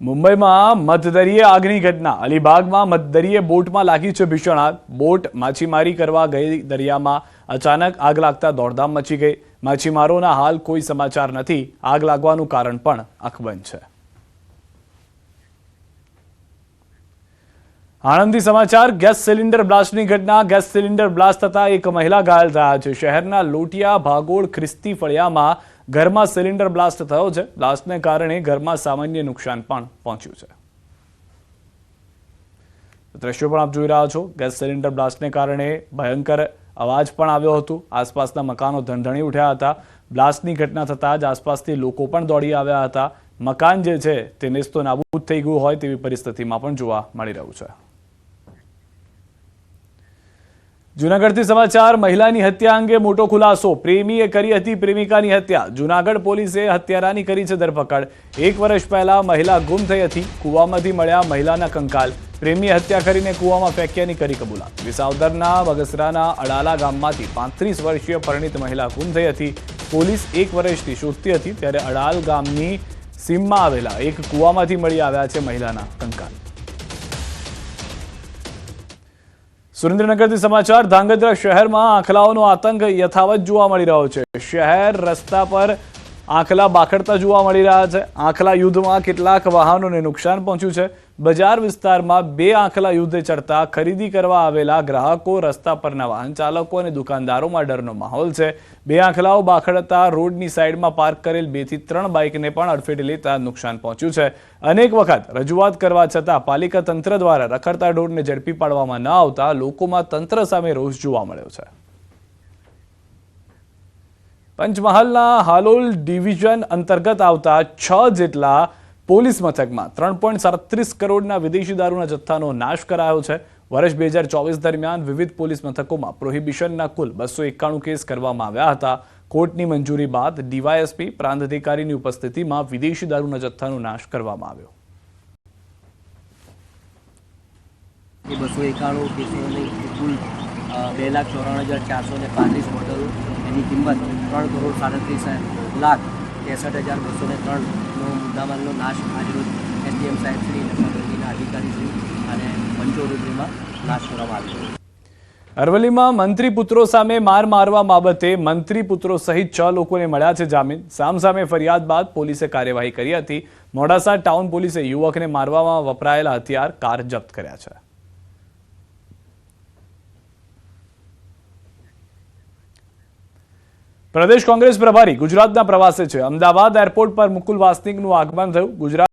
મુંબઈમાં મધદરિયે આગની ઘટના અલીબાગમાં મધદરિયે બોટમાં લાગી છે ભીષણ આગ। બોટ માછીમારી કરવા ગઈ દરિયામાં અચાનક આગ લાગતા દોડધામ મચી ગઈ। માછીમારોના હાલ કોઈ સમાચાર નથી। આગ લાગવાનું કારણ પણ અકબંધ છે। આણંદથી સમાચાર। ગેસ સિલિન્ડર બ્લાસ્ટની ઘટના। ગેસ સિલિન્ડર બ્લાસ્ટ થતા એક મહિલા ઘાયલ થયા છે। શહેરના લોટિયા ભાગોળ ખ્રિસ્તી ફળિયામાં ઘરમાં સિલિન્ડર બ્લાસ્ટ થયો છે। બ્લાસ્ટને કારણે ઘરમાં સામાન્ય નુકસાન પણ પહોંચ્યું છે। દ્રશ્યો પણ આપ જોઈ રહ્યા છો। ગેસ સિલિન્ડર બ્લાસ્ટને કારણે ભયંકર અવાજ પણ આવ્યો હતો। આસપાસના મકાનો ધણધણી ઉઠ્યા હતા। બ્લાસ્ટની ઘટના થતાં જ આસપાસથી લોકો પણ દોડી આવ્યા હતા। મકાન જે છે તે નેસ્તો નાબૂદ થઈ ગયું હોય તેવી પરિસ્થિતિમાં પણ જોવા મળી રહ્યું છે। જૂનાગઢથી સમાચાર। મહિલાની હત્યા અંગે મોટો ખુલાસો। પ્રેમીએ કરી હતી પ્રેમિકાની હત્યા। જૂનાગઢ પોલીસે હત્યારાની કરી છે ધરપકડ। 1 વર્ષ પહેલા મહિલા ગુમ થઈ હતી। કૂવામાંથી મળ્યા મહિલાના કંકાલ। પ્રેમીએ હત્યા કરીને કૂવામાં ફેંક્યાની કરી કબૂલાત। વિસાવદરના બગસરાના અડાલા ગામમાંથી 35 વર્ષીય પરિણીત મહિલા ગુમ થઈ હતી। પોલીસ 1 વર્ષથી શોધતી હતી ત્યારે અડાલ ગામની સીમમાં આવેલા એક કૂવામાંથી મળી આવ્યા છે મહિલાના કંકાલ। સુરેન્દ્રનગરથી સમાચાર। ધાંગધ્રા શહેરમાં આંખલાઓનો આતંક યથાવત જોવા મળી રહ્યો છે। શહેર રસ્તા પર આંખલા બાખડતા જોવા મળી રહ્યા છે। આંખલા યુદ્ધમાં કેટલાક વાહનોને નુકસાન પહોંચ્યું છે। બજાર વિસ્તારમાં 2 આંખલા યુદ્ધે ચડતા ખરીદી કરવા આવેલા ગ્રાહકો, રસ્તા પરના વાહન ચાલકો અને દુકાનદારોમાં ડરનો માહોલ છે। 2 આંખલાઓ બાખડતા રોડની સાઈડમાં પાર્ક કરેલ 2 થી 3 બાઇકને પણ અડફેટે લેતા નુકસાન પહોંચ્યું છે। અનેક વખત રજૂઆત કરવા છતાં પાલિકા તંત્ર દ્વારા રખડતા ઢોરને ઝડપી પાડવામાં ન આવતા લોકોમાં તંત્ર સામે રોષ જોવા મળ્યો છે। પંચમહાલના હાલોલ ડિવિઝન અંતર્ગત આવતા 6 જેટલા પોલીસ મથકમાં 3.37 કરોડના વિદેશી દારૂના જથ્થાનો નાશ કરાયો છે। વર્ષ 2024 દરમિયાન વિવિધ પોલીસ મથકોમાં પ્રોહિબિશનના કુલ 291 કેસ કરવામાં આવ્યા હતા। કોર્ટની મંજૂરી બાદ ડીવાયએસપી પ્રાંત અધિકારીની ઉપસ્થિતિમાં વિદેશી દારૂના જથ્થાનો નાશ કરવામાં આવ્યો। 291 કેસોની કુલ 2,94,435 બોટલો, એની કિંમત 3,37,63,6203નો મુદ્દામાલનો નાશ આજરોજ એસડીએમ સાહેબ શ્રી નશાબંધીના અધિકારી શ્રી અને પંચો રૂબરૂમાં નાશ કરવામાં આવ્યો। અરવલ્લીમાં મંત્રી પુત્રો સામે માર મારવા બાબતે મંત્રી પુત્રો સહિત 6 લોકોને મળ્યા છે જામીન। સામસામે ફરિયાદ બાદ પોલીસે કાર્યવાહી કરી હતી। મોડાસા ટાઉન પોલીસે યુવકને મારવામાં વપરાયેલા હથિયાર, કાર જપ્ત કર્યા છે। પ્રદેશ કોંગ્રેસ પ્રભારી ગુજરાતના પ્રવાસે છે। અમદાવાદ એરપોર્ટ પર મુકુલ વાસનિકનું આગમન થયું। ગુજરાત